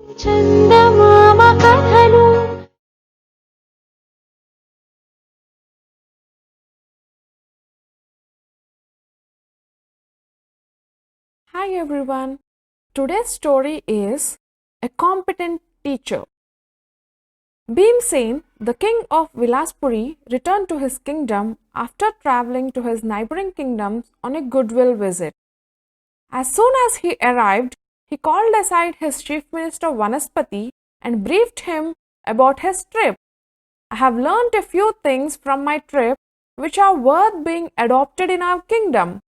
Chandamamakathalu. Hi everyone. Today's story is A Competent Teacher. Bhimsen, the king of Vilaspuri, returned to his kingdom after traveling to his neighboring kingdoms on a goodwill visit. As soon as he arrived, he called aside his chief minister Vanaspati and briefed him about his trip. I have learnt a few things from my trip which are worth being adopted in our kingdom.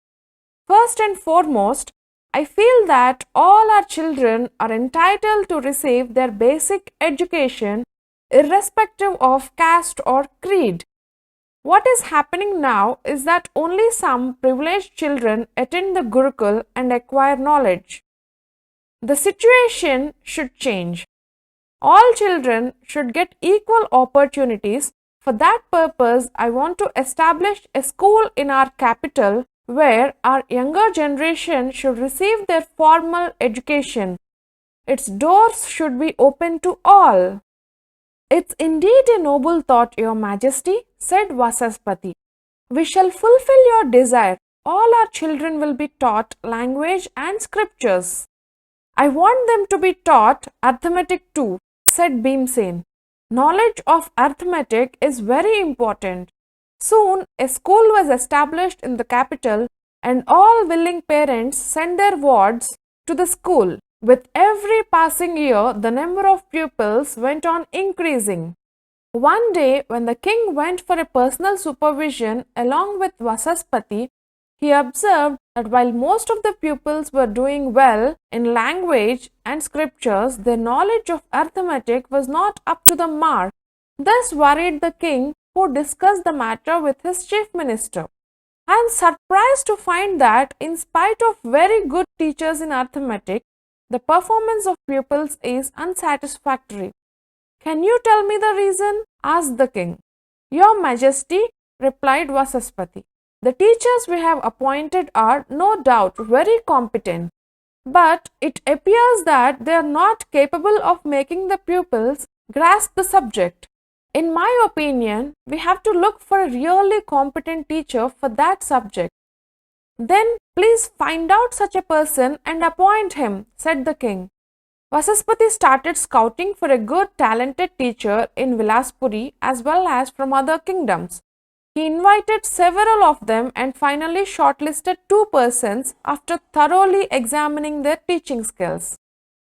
First and foremost, I feel that all our children are entitled to receive their basic education irrespective of caste or creed. What is happening now is that only some privileged children attend the Gurukul and acquire knowledge. The situation should change. All children should get equal opportunities. For that purpose, I want to establish a school in our capital where our younger generation should receive their formal education. Its doors should be open to all. It's indeed a noble thought, Your Majesty, said Vasaspati. We shall fulfill your desire. All our children will be taught language and scriptures. I want them to be taught arithmetic too, said Bhimsen. Knowledge of arithmetic is very important. Soon a school was established in the capital and all willing parents sent their wards to the school. With every passing year, the number of pupils went on increasing. One day, when the king went for a personal supervision along with Vasaspati, he observed that while most of the pupils were doing well in language and scriptures, their knowledge of arithmetic was not up to the mark. This worried the king, who discussed the matter with his chief minister. I am surprised to find that in spite of very good teachers in arithmetic, the performance of pupils is unsatisfactory. Can you tell me the reason? Asked the king. Your Majesty, replied Vasaspati, the teachers we have appointed are no doubt very competent, but it appears that they are not capable of making the pupils grasp the subject. In my opinion, we have to look for a really competent teacher for that subject. Then please find out such a person and appoint him, said the king. Vasaspati started scouting for a good talented teacher in Vilaspuri as well as from other kingdoms. He invited several of them and finally shortlisted 2 persons after thoroughly examining their teaching skills.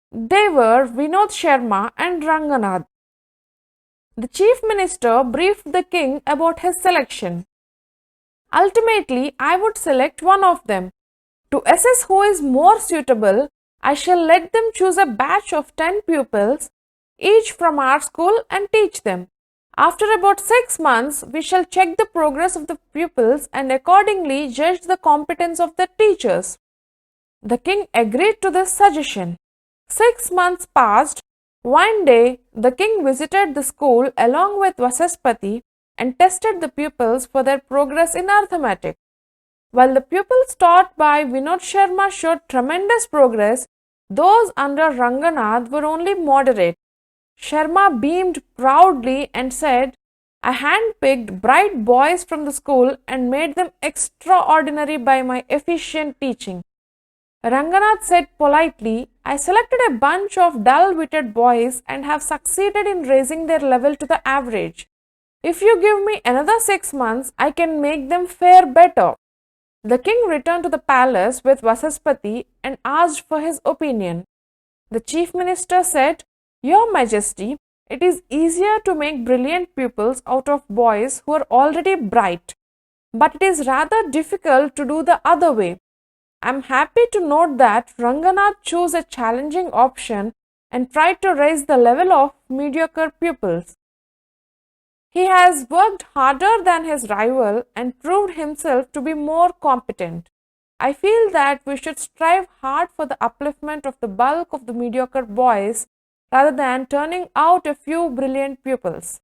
They were Vinod Sharma and Ranganath. The chief minister briefed the king about his selection. Ultimately, I would select one of them. To assess who is more suitable, I shall let them choose a batch of 10 pupils, each from our school, and teach them. After about 6 months, we shall check the progress of the pupils and accordingly judge the competence of the teachers. The king agreed to this suggestion. 6 months passed. One day, the king visited the school along with Vasaspati and tested the pupils for their progress in arithmetic. While the pupils taught by Vinod Sharma showed tremendous progress, those under Ranganath were only moderate. Sharma beamed proudly and said, I handpicked bright boys from the school and made them extraordinary by my efficient teaching. Ranganath said politely, I selected a bunch of dull-witted boys and have succeeded in raising their level to the average. If you give me another 6 months, I can make them fare better. The king returned to the palace with Vasaspati and asked for his opinion. The chief minister said, Your Majesty, it is easier to make brilliant pupils out of boys who are already bright, but it is rather difficult to do the other way. I am happy to note that Ranganath chose a challenging option and tried to raise the level of mediocre pupils. He has worked harder than his rival and proved himself to be more competent. I feel that we should strive hard for the upliftment of the bulk of the mediocre boys rather than turning out a few brilliant pupils.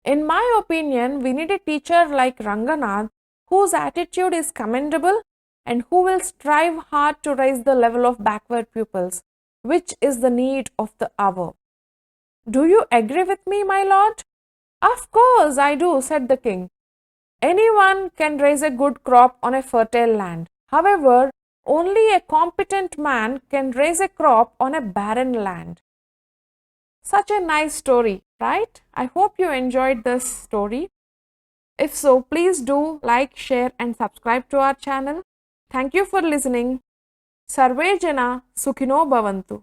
In my opinion, we need a teacher like Ranganath whose attitude is commendable and who will strive hard to raise the level of backward pupils. which is the need of the hour. Do you agree with me, my lord? Of course I do, said the king. Anyone can raise a good crop on a fertile land. However, only a competent man can raise a crop on a barren land. Such a nice story, right? I hope you enjoyed this story. If so, please do like, share and subscribe to our channel. Thank you for listening. Sarve Jana Sukhino Bhavantu.